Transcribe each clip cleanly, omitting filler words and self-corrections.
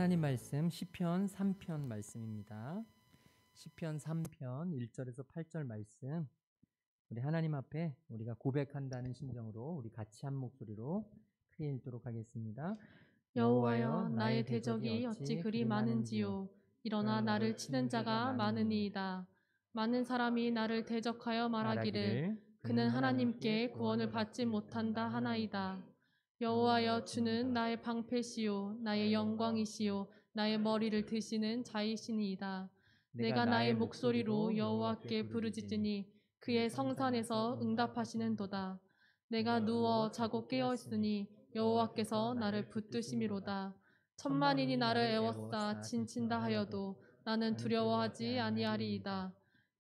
하나님 말씀 시편 3편 말씀입니다. 시편 3편 1절에서 8절 말씀, 우리 하나님 앞에 우리가 고백한다는 심정으로 우리 같이 한 목소리로 크게 읽도록 하겠습니다. 여호와여, 나의 대적이 어찌 그리 많은지요. 일어나 나를 치는 자가 많으니이다. 많은 사람이 나를 대적하여 말하기를 그는 하나님께 구원을 받지 못한다 하나이다. 여호와여, 주는 나의 방패시요 나의 영광이시요 나의 머리를 드시는 자이시니이다. 내가 나의 목소리로 여호와께 부르짖으니 그의 성산에서 응답하시는도다. 내가 누워 자고 깨어 있으니 여호와께서 나를 붙드심이로다. 천만인이 나를 애워싸 진친다 하여도 나는 두려워하지 아니하리이다.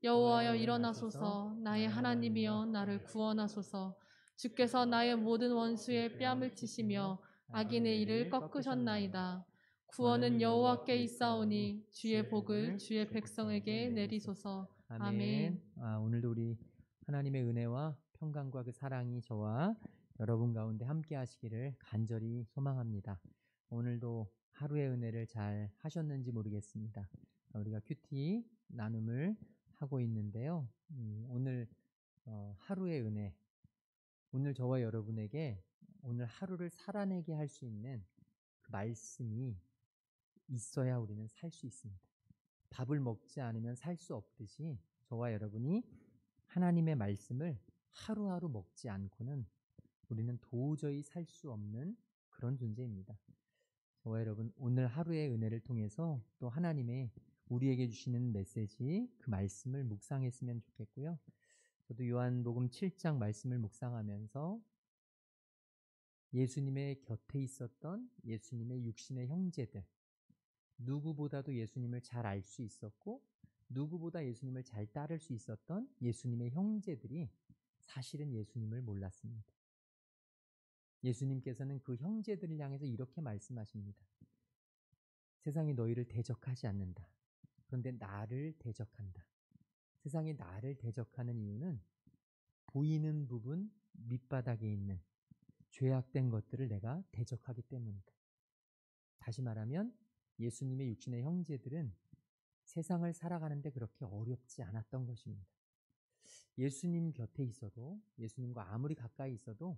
여호와여, 일어나소서. 나의 하나님이여, 나를 구원하소서. 주께서 나의 모든 원수의 뺨을 치시며 악인의 일을 꺾으셨나이다. 구원은 여호와께 있사오니 주의 복을 주의 백성에게 내리소서. 아멘. 오늘도 우리 하나님의 은혜와 평강과 그 사랑이 저와 여러분 가운데 함께 하시기를 간절히 소망합니다. 오늘도 하루의 은혜를 잘 하셨는지 모르겠습니다. 우리가 큐티 나눔을 하고 있는데요. 오늘 하루의 은혜, 오늘 저와 여러분에게 오늘 하루를 살아내게 할 수 있는 그 말씀이 있어야 우리는 살 수 있습니다. 밥을 먹지 않으면 살 수 없듯이 저와 여러분이 하나님의 말씀을 하루하루 먹지 않고는 우리는 도저히 살 수 없는 그런 존재입니다. 저와 여러분, 오늘 하루의 은혜를 통해서 또 하나님의 우리에게 주시는 메시지, 그 말씀을 묵상했으면 좋겠고요. 저도 요한복음 7장 말씀을 묵상하면서 예수님의 곁에 있었던 예수님의 육신의 형제들, 누구보다도 예수님을 잘 알 수 있었고 누구보다 예수님을 잘 따를 수 있었던 예수님의 형제들이 사실은 예수님을 몰랐습니다. 예수님께서는 그 형제들을 향해서 이렇게 말씀하십니다. 세상이 너희를 대적하지 않는다. 그런데 나를 대적한다. 세상이 나를 대적하는 이유는 보이는 부분 밑바닥에 있는 죄악된 것들을 내가 대적하기 때문이다. 다시 말하면 예수님의 육신의 형제들은 세상을 살아가는데 그렇게 어렵지 않았던 것입니다. 예수님 곁에 있어도, 예수님과 아무리 가까이 있어도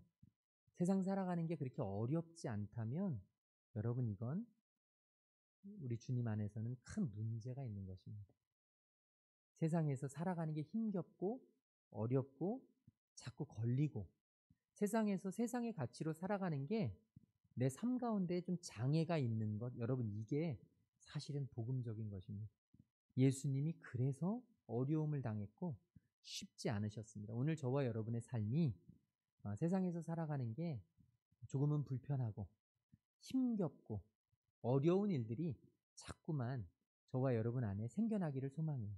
세상 살아가는 게 그렇게 어렵지 않다면 여러분, 이건 우리 주님 안에서는 큰 문제가 있는 것입니다. 세상에서 살아가는 게 힘겹고 어렵고 자꾸 걸리고 세상에서 세상의 가치로 살아가는 게 내 삶 가운데 좀 장애가 있는 것, 여러분, 이게 사실은 복음적인 것입니다. 예수님이 그래서 어려움을 당했고 쉽지 않으셨습니다. 오늘 저와 여러분의 삶이 세상에서 살아가는 게 조금은 불편하고 힘겹고 어려운 일들이 자꾸만 저와 여러분 안에 생겨나기를 소망해요.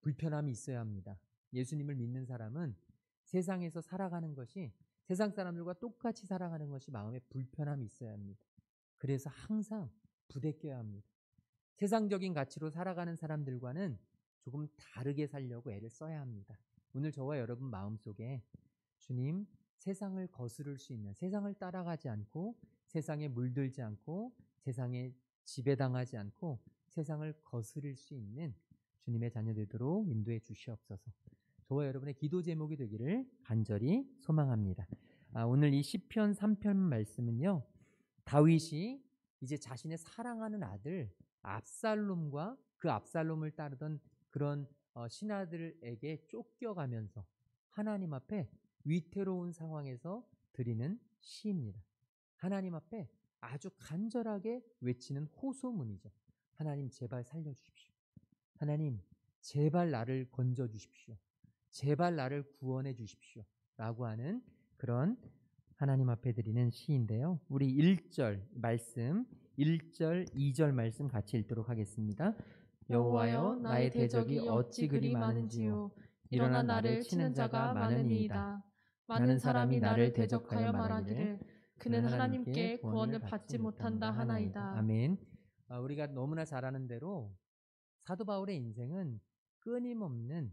불편함이 있어야 합니다. 예수님을 믿는 사람은 세상에서 살아가는 것이 세상 사람들과 똑같이 살아가는 것이 마음에 불편함이 있어야 합니다. 그래서 항상 부대껴야 합니다. 세상적인 가치로 살아가는 사람들과는 조금 다르게 살려고 애를 써야 합니다. 오늘 저와 여러분 마음속에 주님, 세상을 거스를 수 있는, 세상을 따라가지 않고 세상에 물들지 않고 세상에 지배당하지 않고 세상을 거스를 수 있는 주님의 자녀 되도록 인도해 주시옵소서. 저와 여러분의 기도 제목이 되기를 간절히 소망합니다. 오늘 이 시편 3편 말씀은요, 다윗이 이제 자신의 사랑하는 아들 압살롬과 그 압살롬을 따르던 그런 신하들에게 쫓겨가면서 하나님 앞에 위태로운 상황에서 드리는 시입니다. 하나님 앞에 아주 간절하게 외치는 호소문이죠. 하나님, 제발 살려주십시오. 하나님, 제발 나를 건져주십시오. 제발 나를 구원해 주십시오. 라고 하는 그런 하나님 앞에 드리는 시인데요. 우리 1절 말씀, 1절, 2절 말씀 같이 읽도록 하겠습니다. 여호와여, 나의 대적이 어찌 그리 많은지요. 일어나 나를 치는 자가 많으니이다. 많은 사람이 나를 대적하여 말하기를 그는 하나님께 구원을 받지 못한다 하나이다. 아멘. 우리가 너무나 잘 아는 대로 사도 바울의 인생은 끊임없는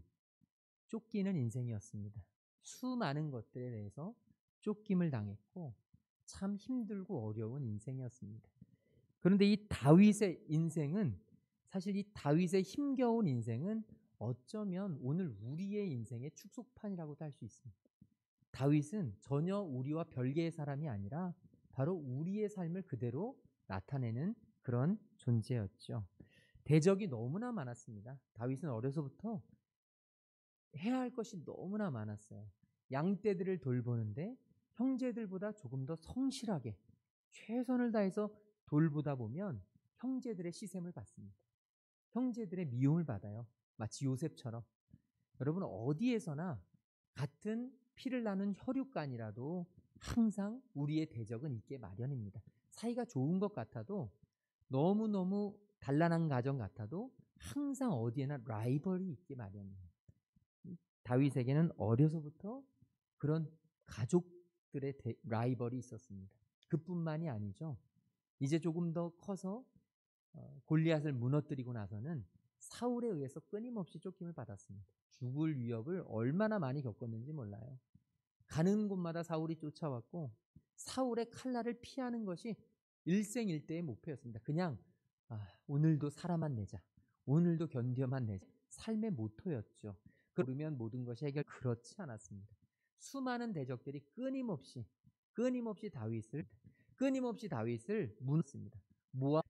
쫓기는 인생이었습니다. 수많은 것들에 대해서 쫓김을 당했고 참 힘들고 어려운 인생이었습니다. 그런데 이 다윗의 인생은 사실 이 다윗의 힘겨운 인생은 어쩌면 오늘 우리의 인생의 축소판이라고도 할 수 있습니다. 다윗은 전혀 우리와 별개의 사람이 아니라 바로 우리의 삶을 그대로 나타내는 그런 존재였죠. 대적이 너무나 많았습니다. 다윗은 어려서부터 해야 할 것이 너무나 많았어요. 양떼들을 돌보는데 형제들보다 조금 더 성실하게 최선을 다해서 돌보다 보면 형제들의 시샘을 받습니다. 형제들의 미움을 받아요. 마치 요셉처럼. 여러분 어디에서나 같은 피를 나눈 혈육간이라도 항상 우리의 대적은 있게 마련입니다. 사이가 좋은 것 같아도 너무너무 단란한 가정 같아도 항상 어디에나 라이벌이 있게 마련입니다. 다윗에게는 어려서부터 그런 가족들의 라이벌이 있었습니다. 그뿐만이 아니죠. 이제 조금 더 커서 골리앗을 무너뜨리고 나서는 사울에 의해서 끊임없이 쫓김을 받았습니다. 죽을 위협을 얼마나 많이 겪었는지 몰라요. 가는 곳마다 사울이 쫓아왔고 사울의 칼날을 피하는 것이 일생일대의 목표였습니다. 그냥 오늘도 살아만 내자. 오늘도 견뎌만 내자. 삶의 모토였죠. 그러면 모든 것이 그렇지 않았습니다. 수많은 대적들이 끊임없이 다윗을 무너뜨렸습니다.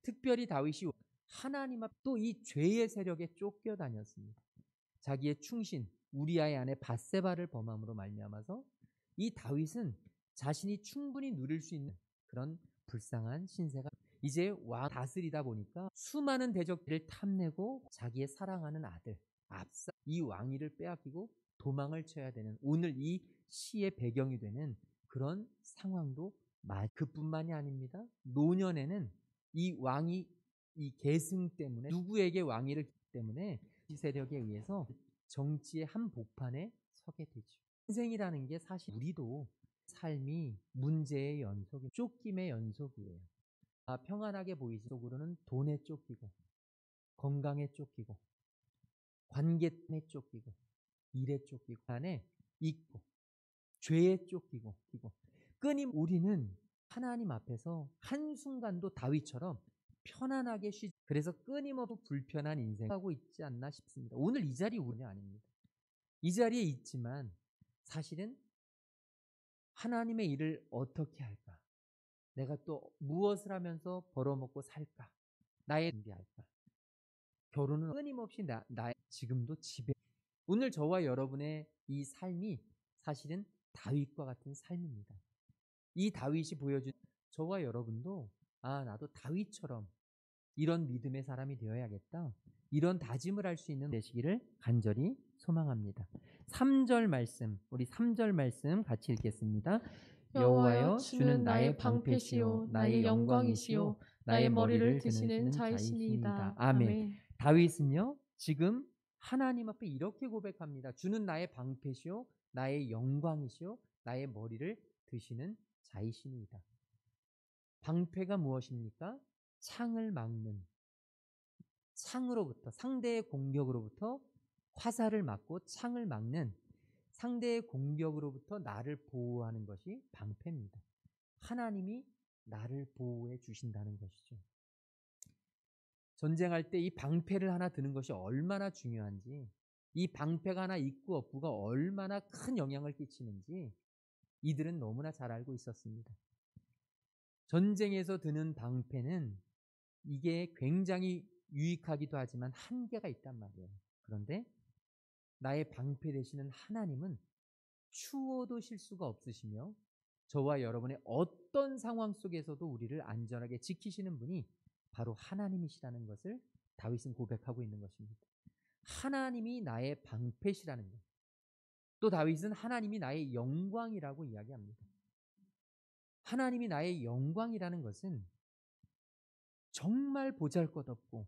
특별히 다윗이 하나님 앞 또 이 죄의 세력에 쫓겨다녔습니다. 자기의 충신 우리아의 아내 밧세바를 범함으로 말미암아서 이 다윗은 자신이 충분히 누릴 수 있는 그런 불쌍한 신세가 이제 왕 다스리다 보니까 수많은 대적들을 탐내고 자기의 사랑하는 아들 압사 이 왕위를 빼앗기고 도망을 쳐야 되는 오늘 이 시의 배경이 되는 그런 상황도 그뿐만이 아닙니다. 노년에는 이 왕이 이 계승 때문에 누구에게 왕위를 때문에 이 세력에 의해서 정치의 한 복판에 서게 되죠. 인생이라는 게 사실 우리도 삶이 문제의 연속이 쫓김의 연속이에요. 평안하게 보이지 속으로는 돈에 쫓기고 건강에 쫓기고 관계에 쫓기고 일에 쫓기고 안에 있고 죄에 쫓기고 우리는 하나님 앞에서 한순간도 다윗처럼 편안하게 그래서 끊임없이 불편한 인생 하고 있지 않나 싶습니다. 오늘 이 자리 우리 아닙니다. 이 자리에 있지만 사실은 하나님의 일을 어떻게 할까? 내가 또 무엇을 하면서 벌어먹고 살까? 나의 준비할까? 결혼은 끊임없이 나의 지금도 집에 오늘 저와 여러분의 이 삶이 사실은 다윗과 같은 삶입니다. 이 다윗이 보여준 저와 여러분도 나도 다윗처럼 이런 믿음의 사람이 되어야겠다. 이런 다짐을 할 수 있는 되시기를 간절히 소망합니다. 3절 말씀, 우리 3절 말씀 같이 읽겠습니다. 여호와여 주는 나의 방패시요 나의 영광이시요 나의 머리를 드시는 자이시니이다. 아멘. 다윗은요 지금 하나님 앞에 이렇게 고백합니다. 주는 나의 방패시요 나의 영광이시요 나의 머리를 드시는 자이시니이다. 방패가 무엇입니까? 창을 막는 창으로부터 상대의 공격으로부터 화살을 막고 창을 막는 상대의 공격으로부터 나를 보호하는 것이 방패입니다. 하나님이 나를 보호해 주신다는 것이죠. 전쟁할 때 이 방패를 하나 드는 것이 얼마나 중요한지 이 방패가 하나 있고 없고가 얼마나 큰 영향을 끼치는지 이들은 너무나 잘 알고 있었습니다. 전쟁에서 드는 방패는 이게 굉장히 유익하기도 하지만 한계가 있단 말이에요. 그런데 나의 방패 되시는 하나님은 추워도 실수가 없으시며 저와 여러분의 어떤 상황 속에서도 우리를 안전하게 지키시는 분이 바로 하나님이시라는 것을 다윗은 고백하고 있는 것입니다. 하나님이 나의 방패시라는 것. 또 다윗은 하나님이 나의 영광이라고 이야기합니다. 하나님이 나의 영광이라는 것은 정말 보잘것없고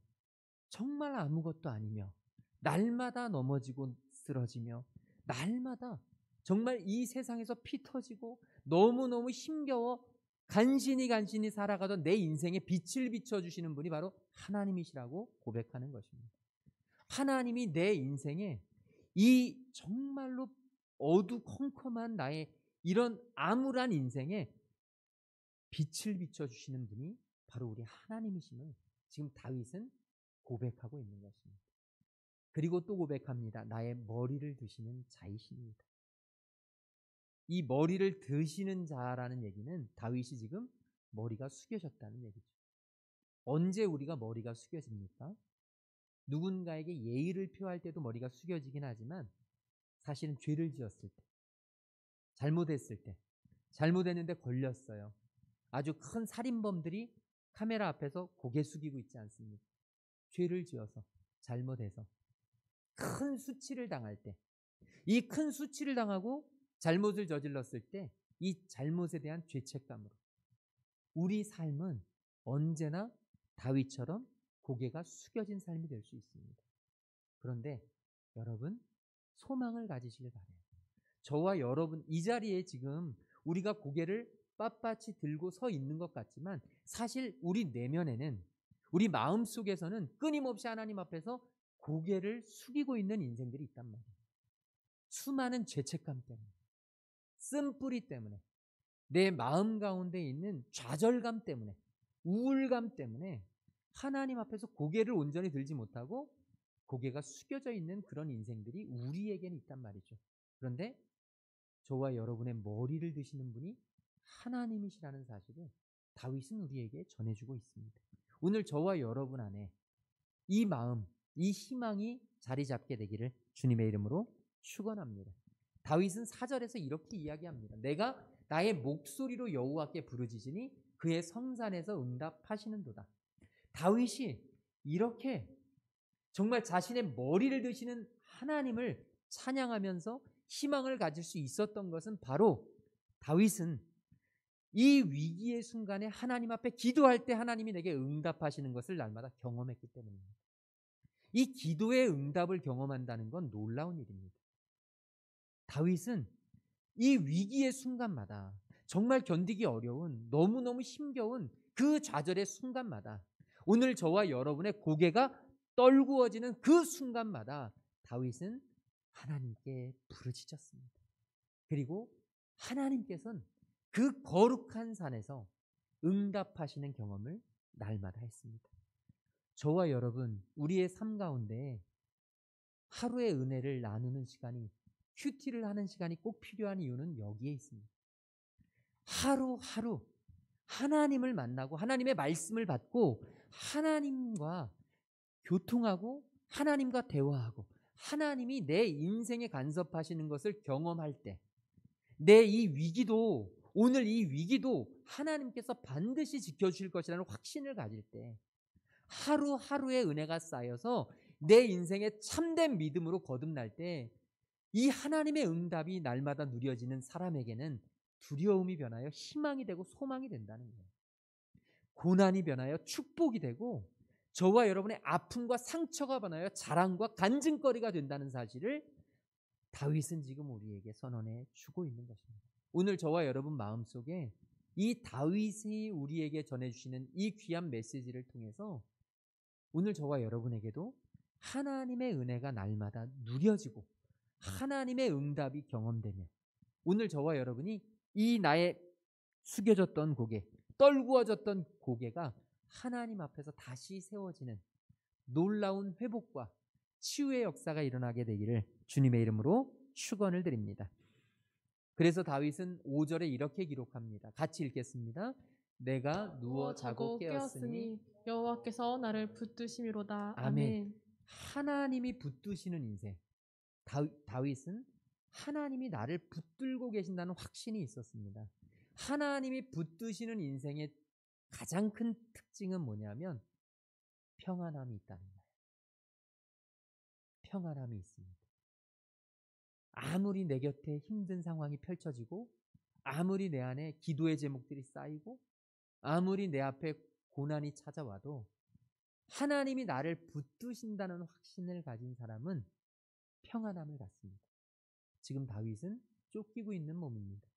정말 아무것도 아니며 날마다 넘어지고 쓰러지며 날마다 정말 이 세상에서 피 터지고 너무너무 힘겨워 간신히 살아가던 내 인생에 빛을 비춰주시는 분이 바로 하나님이시라고 고백하는 것입니다. 하나님이 내 인생에 이 정말로 어두컴컴한 나의 이런 암울한 인생에 빛을 비춰주시는 분이 바로 우리 하나님이심을 지금 다윗은 고백하고 있는 것입니다. 그리고 또 고백합니다. 나의 머리를 드시는 자이시니이다. 이 머리를 드시는 자라는 얘기는 다윗이 지금 머리가 숙여졌다는 얘기죠. 언제 우리가 머리가 숙여집니까? 누군가에게 예의를 표할 때도 머리가 숙여지긴 하지만 사실은 죄를 지었을 때, 잘못했을 때, 잘못했는데 걸렸어요. 아주 큰 살인범들이 카메라 앞에서 고개 숙이고 있지 않습니까? 죄를 지어서, 잘못해서 큰 수치를 당할 때, 이 큰 수치를 당하고 잘못을 저질렀을 때 이 잘못에 대한 죄책감으로 우리 삶은 언제나 다윗처럼 고개가 숙여진 삶이 될 수 있습니다. 그런데 여러분, 소망을 가지시길 바라요. 저와 여러분 이 자리에 지금 우리가 고개를 빳빳이 들고 서 있는 것 같지만 사실 우리 내면에는, 우리 마음속에서는 끊임없이 하나님 앞에서 고개를 숙이고 있는 인생들이 있단 말이에요. 수많은 죄책감 때문에, 쓴뿌리 때문에, 내 마음 가운데 있는 좌절감 때문에, 우울감 때문에 하나님 앞에서 고개를 온전히 들지 못하고 고개가 숙여져 있는 그런 인생들이 우리에게는 있단 말이죠. 그런데 저와 여러분의 머리를 드시는 분이 하나님이시라는 사실을 다윗은 우리에게 전해주고 있습니다. 오늘 저와 여러분 안에 이 마음, 이 희망이 자리 잡게 되기를 주님의 이름으로 축원합니다. 다윗은 4절에서 이렇게 이야기합니다. 내가 나의 목소리로 여호와께 부르짖으니 그의 성산에서 응답하시는도다. 다윗이 이렇게 정말 자신의 머리를 드시는 하나님을 찬양하면서 희망을 가질 수 있었던 것은 바로 다윗은 이 위기의 순간에 하나님 앞에 기도할 때 하나님이 내게 응답하시는 것을 날마다 경험했기 때문입니다. 이 기도의 응답을 경험한다는 건 놀라운 일입니다. 다윗은 이 위기의 순간마다 정말 견디기 어려운, 너무너무 힘겨운 그 좌절의 순간마다, 오늘 저와 여러분의 고개가 떨구어지는 그 순간마다 다윗은 하나님께 부르짖었습니다. 그리고 하나님께서는 그 거룩한 산에서 응답하시는 경험을 날마다 했습니다. 저와 여러분, 우리의 삶 가운데 하루의 은혜를 나누는 시간이, 큐티를 하는 시간이 꼭 필요한 이유는 여기에 있습니다. 하루하루 하나님을 만나고 하나님의 말씀을 받고 하나님과 교통하고 하나님과 대화하고 하나님이 내 인생에 간섭하시는 것을 경험할 때, 내 이 위기도, 오늘 이 위기도 하나님께서 반드시 지켜주실 것이라는 확신을 가질 때, 하루하루의 은혜가 쌓여서 내 인생의 참된 믿음으로 거듭날 때 이 하나님의 응답이 날마다 누려지는 사람에게는 두려움이 변하여 희망이 되고 소망이 된다는 거예요. 고난이 변하여 축복이 되고 저와 여러분의 아픔과 상처가 변하여 자랑과 간증거리가 된다는 사실을 다윗은 지금 우리에게 선언해 주고 있는 것입니다. 오늘 저와 여러분 마음속에 이 다윗이 우리에게 전해주시는 이 귀한 메시지를 통해서 오늘 저와 여러분에게도 하나님의 은혜가 날마다 누려지고 하나님의 응답이 경험되며 오늘 저와 여러분이 이 나의 숙여졌던 고개, 떨구어졌던 고개가 하나님 앞에서 다시 세워지는 놀라운 회복과 치유의 역사가 일어나게 되기를 주님의 이름으로 축원을 드립니다. 그래서 다윗은 5절에 이렇게 기록합니다. 같이 읽겠습니다. 내가 누워 자고 깨었으니 여호와께서 나를 붙드심이로다. 아멘. 하나님이 붙드시는 인생. 다윗은 하나님이 나를 붙들고 계신다는 확신이 있었습니다. 하나님이 붙드시는 인생의 가장 큰 특징은 뭐냐면 평안함이 있다는 거예요. 평안함이 있습니다. 아무리 내 곁에 힘든 상황이 펼쳐지고 아무리 내 안에 기도의 제목들이 쌓이고 아무리 내 앞에 고난이 찾아와도 하나님이 나를 붙드신다는 확신을 가진 사람은 평안함을 갖습니다. 지금 다윗은 쫓기고 있는 몸입니다.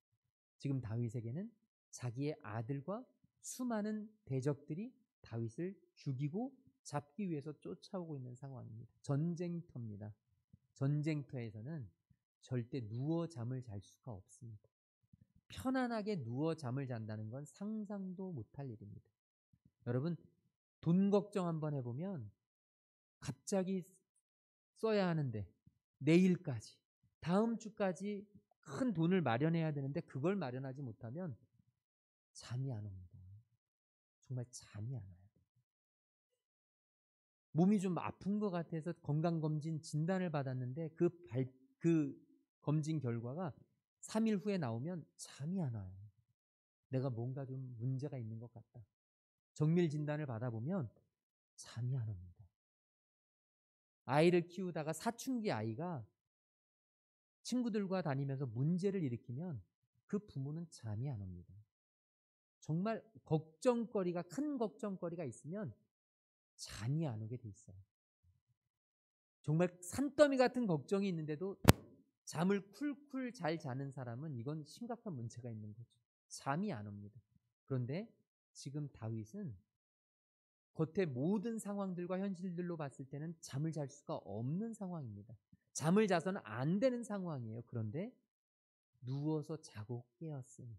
지금 다윗에게는 자기의 아들과 수많은 대적들이 다윗을 죽이고 잡기 위해서 쫓아오고 있는 상황입니다. 전쟁터입니다. 전쟁터에서는 절대 누워 잠을 잘 수가 없습니다. 편안하게 누워 잠을 잔다는 건 상상도 못할 일입니다. 여러분 돈 걱정 한번 해보면 갑자기 써야 하는데 내일까지 다음 주까지 큰 돈을 마련해야 되는데 그걸 마련하지 못하면 잠이 안 옵니다. 정말 잠이 안 와요. 몸이 좀 아픈 것 같아서 건강검진 진단을 받았는데 그 검진 결과가 3일 후에 나오면 잠이 안 와요. 내가 뭔가 좀 문제가 있는 것 같다. 정밀 진단을 받아보면 잠이 안 옵니다. 아이를 키우다가 사춘기 아이가 친구들과 다니면서 문제를 일으키면 그 부모는 잠이 안 옵니다. 정말 큰 걱정거리가 있으면 잠이 안 오게 돼 있어요. 정말 산더미 같은 걱정이 있는데도 잠을 쿨쿨 잘 자는 사람은 이건 심각한 문제가 있는 거죠. 잠이 안 옵니다. 그런데 지금 다윗은 겉의 모든 상황들과 현실들로 봤을 때는 잠을 잘 수가 없는 상황입니다. 잠을 자서는 안 되는 상황이에요. 그런데 누워서 자고 깨었으니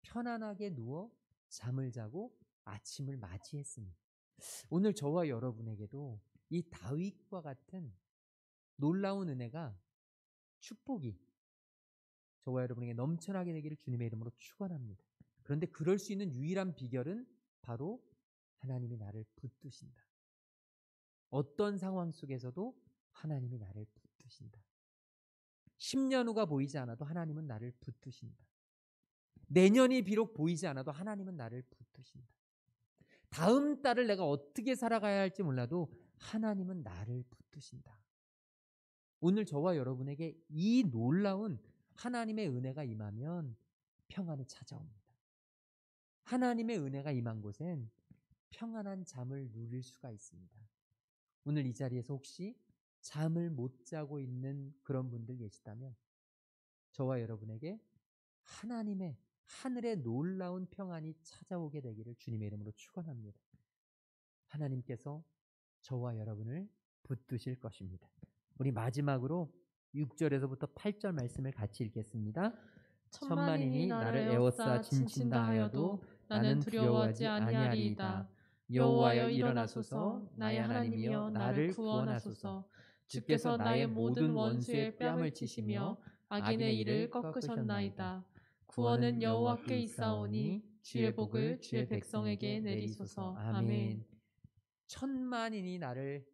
편안하게 누워 잠을 자고 아침을 맞이했으니 오늘 저와 여러분에게도 이 다윗과 같은 놀라운 은혜가 축복이 저와 여러분에게 넘쳐나게 되기를 주님의 이름으로 축원합니다. 그런데 그럴 수 있는 유일한 비결은 바로 하나님이 나를 붙드신다. 어떤 상황 속에서도 하나님이 나를 붙드신다. 10년 후가 보이지 않아도 하나님은 나를 붙드신다. 내년이 비록 보이지 않아도 하나님은 나를 붙드신다. 다음 달을 내가 어떻게 살아가야 할지 몰라도 하나님은 나를 붙드신다. 오늘 저와 여러분에게 이 놀라운 하나님의 은혜가 임하면 평안이 찾아옵니다. 하나님의 은혜가 임한 곳엔 평안한 잠을 누릴 수가 있습니다. 오늘 이 자리에서 혹시 잠을 못 자고 있는 그런 분들 계시다면 저와 여러분에게 하나님의 하늘의 놀라운 평안이 찾아오게 되기를 주님의 이름으로 축원합니다. 하나님께서 저와 여러분을 붙드실 것입니다. 우리 마지막으로 6절에서부터 8절 말씀을 같이 읽겠습니다. 천만인이 나를 에워싸 진친다 하여도 나는 두려워하지 아니하리이다. 여호와여 일어나소서, 나의 하나님이여 나를 구원하소서. 주께서 나의 모든 원수의 뺨을 치시며 악인의 이를 꺾으셨나이다. 구원은 여호와께 있사오니 주의 복을 주의 백성에게 내리소서. 아멘. 천만인이 나를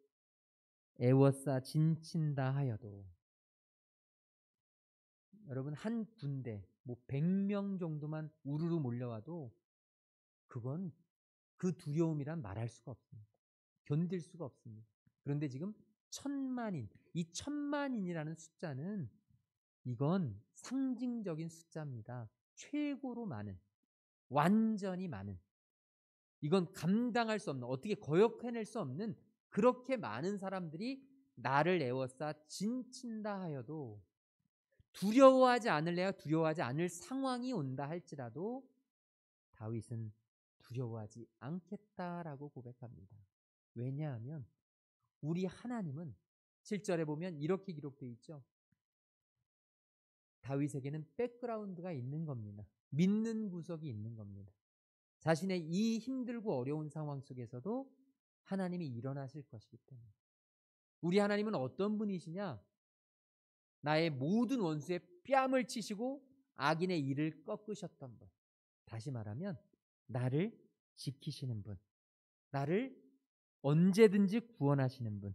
에워싸 진친다 하여도 여러분 한 군대 100명 정도만 우르르 몰려와도 그건 그 두려움이란 말할 수가 없습니다. 견딜 수가 없습니다. 그런데 지금 천만인, 이 천만인이라는 숫자는 이건 상징적인 숫자입니다. 최고로 많은, 완전히 많은, 이건 감당할 수 없는, 어떻게 거역해낼 수 없는 그렇게 많은 사람들이 나를 에워싸 진친다 하여도 두려워하지 않을래야 두려워하지 않을 상황이 온다 할지라도 다윗은 두려워하지 않겠다라고 고백합니다. 왜냐하면 우리 하나님은 7절에 보면 이렇게 기록되어 있죠. 다윗에게는 백그라운드가 있는 겁니다. 믿는 구석이 있는 겁니다. 자신의 이 힘들고 어려운 상황 속에서도 하나님이 일어나실 것이기 때문에 우리 하나님은 어떤 분이시냐? 나의 모든 원수의 뺨을 치시고 악인의 이를 꺾으셨던 분. 다시 말하면 나를 지키시는 분, 나를 언제든지 구원하시는 분,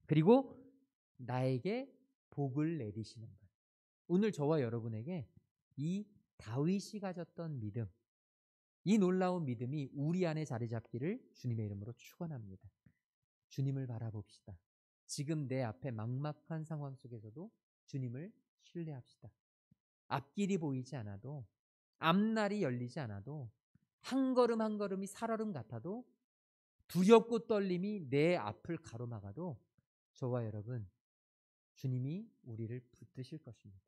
그리고 나에게 복을 내리시는 분. 오늘 저와 여러분에게 이 다윗이 가졌던 믿음, 이 놀라운 믿음이 우리 안에 자리 잡기를 주님의 이름으로 축원합니다. 주님을 바라봅시다. 지금 내 앞에 막막한 상황 속에서도 주님을 신뢰합시다. 앞길이 보이지 않아도, 앞날이 열리지 않아도, 한 걸음 한 걸음이 살얼음 같아도, 두렵고 떨림이 내 앞을 가로막아도 저와 여러분, 주님이 우리를 붙드실 것입니다.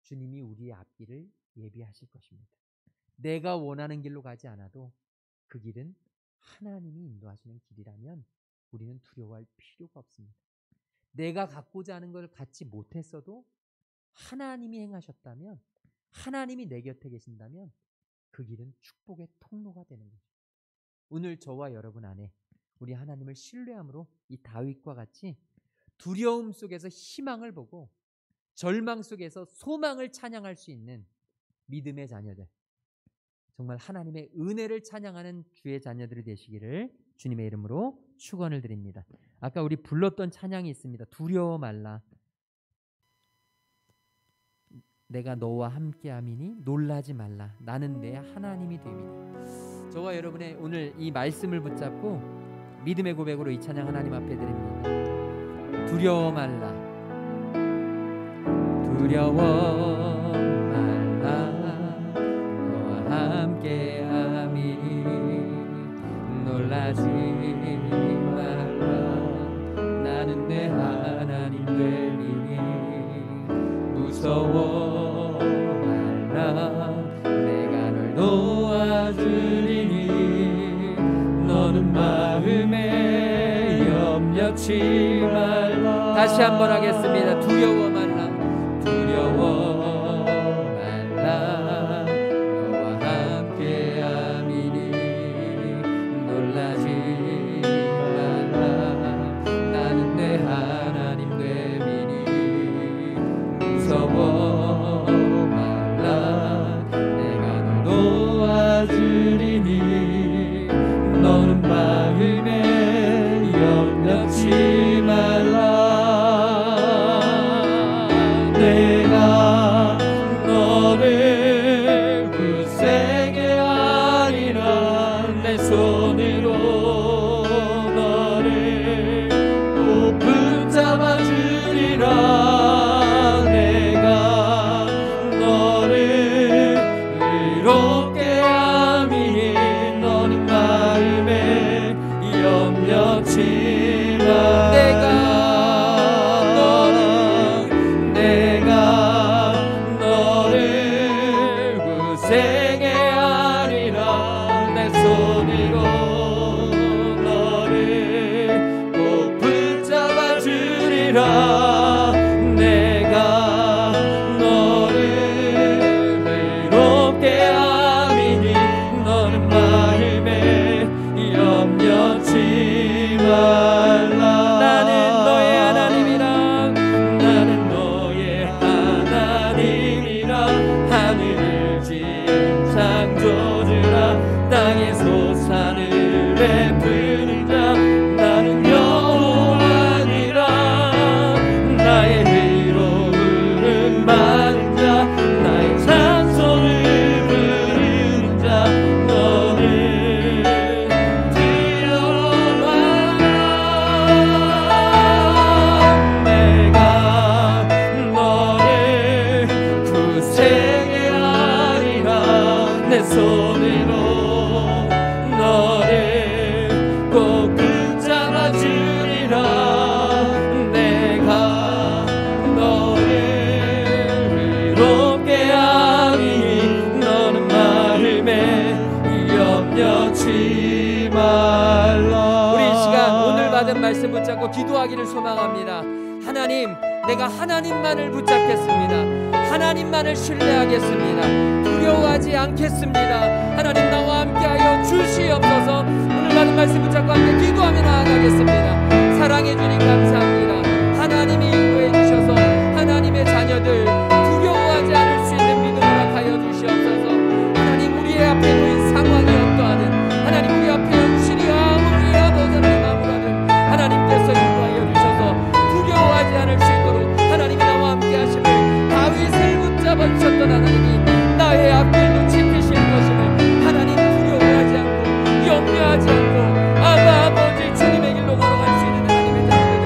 주님이 우리의 앞길을 예비하실 것입니다. 내가 원하는 길로 가지 않아도 그 길은 하나님이 인도하시는 길이라면 우리는 두려워할 필요가 없습니다. 내가 갖고자 하는 걸 갖지 못했어도 하나님이 행하셨다면, 하나님이 내 곁에 계신다면 그 길은 축복의 통로가 되는 거죠. 오늘 저와 여러분 안에 우리 하나님을 신뢰함으로 이 다윗과 같이 두려움 속에서 희망을 보고 절망 속에서 소망을 찬양할 수 있는 믿음의 자녀들, 정말 하나님의 은혜를 찬양하는 주의 자녀들이 되시기를 주님의 이름으로 축원을 드립니다. 아까 우리 불렀던 찬양이 있습니다. 두려워 말라. 내가 너와 함께함이니 놀라지 말라. 나는 내 하나님이 됨이니. 저와 여러분의 오늘 이 말씀을 붙잡고 믿음의 고백으로 이 찬양 하나님 앞에 드립니다. 두려워 말라. 두려워 말라. 너와 함께함이니 놀라지 말라. 나는 내 하나님 됨이니 무서워 말라. 내가 널 도와주리니 너는 마음에 염려치 말라. 다시 한번 하겠습니다. 두려워 말라. 두려워 말라. 너와 함께함이니 놀라지 말라. 나는 내 하나님 됨이니 무서워 말라. 내가 널 도와주리니 너는 마음에 염려치 말라. 내가 너를 굳세게 하리라. 내 손으로 너를 꼭 붙잡아 주리라. 내가 너를 의롭게 함이니 너는 마음에 염려치 마. 내가 너를 굳세게 하리라. 내 손으로 너를 꼭 붙잡아 주리라. 내가 너를 의롭게 함이니 너는 마음에 염려치 말라. 나는 너의 하나님이라. 나는 너의 하나님이라. 하늘을 지은 창조주라. 땅에서 하늘에 푸는 자. 나는 여호와니라. 나의 의로움을 많은 자. 나의 찬송을 부르는 자. 너를 두려워하라. 내가 너를 굳세게 하리라. 내 손으로 너를 꼭 붙잡아 주리라. 내가 너를 의롭게 함이니 너는 마음에 염려치 말라. 우리 이 시간 오늘 받은 말씀 붙잡고 기도하기를 소망합니다. 하나님, 내가 하나님만을 붙잡겠습니다. 하나님만을 신뢰하겠습니다. 두려워하지 않겠습니다. 하나님, 나와 함께하여 주시옵소서. 오늘 받은 말씀 붙잡고 함께 기도하며 나아가겠습니다. 사랑해 주님 감사합니다. 하나님이 인도해 주셔서 하나님의 자녀들 두려워하지 않을 수 있는 믿음을 허락하여 주시옵소서. 하나님, 우리의 앞에 놓인 상황이 어떠하든, 하나님 우리 앞에 현실이 아무리 아버지의 나무라든 하나님께서 인도하여 주셔서 두려워하지 않을 수 있도록 하나님이 나와 함께 하심을, 다윗을 붙잡아 주셨던 하나님이 나의 앞길도 지키실 것임을, 하나님 두려워하지 않고 염려하지 않고 아버지 주님의 길로 걸어갈 수 있는 하나님의 자녀들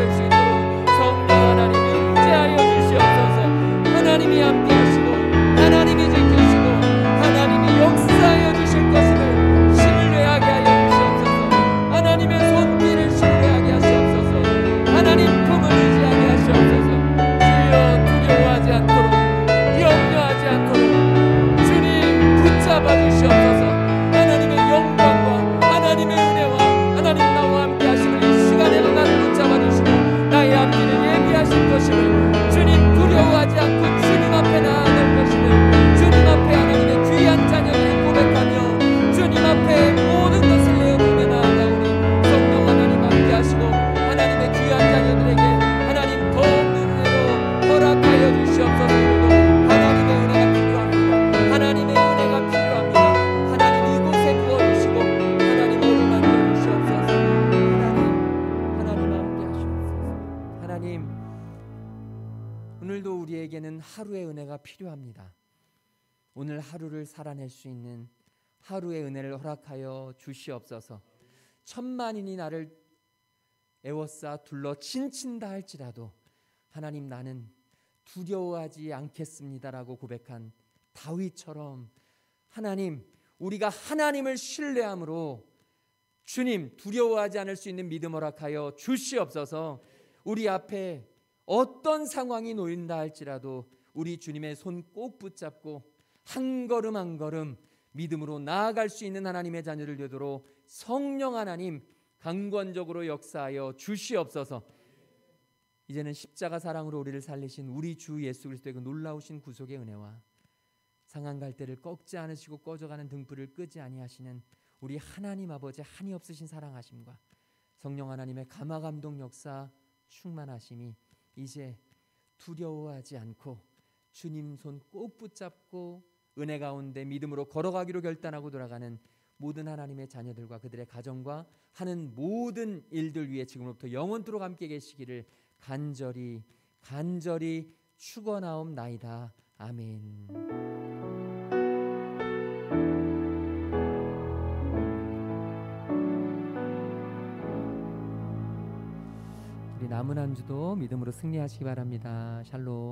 오늘도 우리에게는 하루의 은혜가 필요합니다. 오늘 하루를 살아낼 수 있는 하루의 은혜를 허락하여 주시옵소서. 천만인이 나를 애워싸 둘러 친친다 할지라도 하나님, 나는 두려워하지 않겠습니다라고 고백한 다윗처럼 하나님, 우리가 하나님을 신뢰함으로 주님 두려워하지 않을 수 있는 믿음 허락하여 주시옵소서. 우리 앞에 어떤 상황이 놓인다 할지라도 우리 주님의 손 꼭 붙잡고 한 걸음 한 걸음 믿음으로 나아갈 수 있는 하나님의 자녀들 되도록 성령 하나님 강권적으로 역사하여 주시옵소서. 이제는 십자가 사랑으로 우리를 살리신 우리 주 예수 그리스도의 그 놀라우신 구속의 은혜와 상한 갈대를 꺾지 않으시고 꺼져가는 등불을 끄지 아니하시는 우리 하나님 아버지 한이 없으신 사랑하심과 성령 하나님의 감화감동 역사 충만하심이 이제 두려워하지 않고 주님 손 꼭 붙잡고 은혜 가운데 믿음으로 걸어가기로 결단하고 돌아가는 모든 하나님의 자녀들과 그들의 가정과 하는 모든 일들 위해 지금부터 영원토록 함께 계시기를 간절히 축원하옵나이다. 아멘. 우리 남은 한 주도 믿음으로 승리하시기 바랍니다. 샬롬.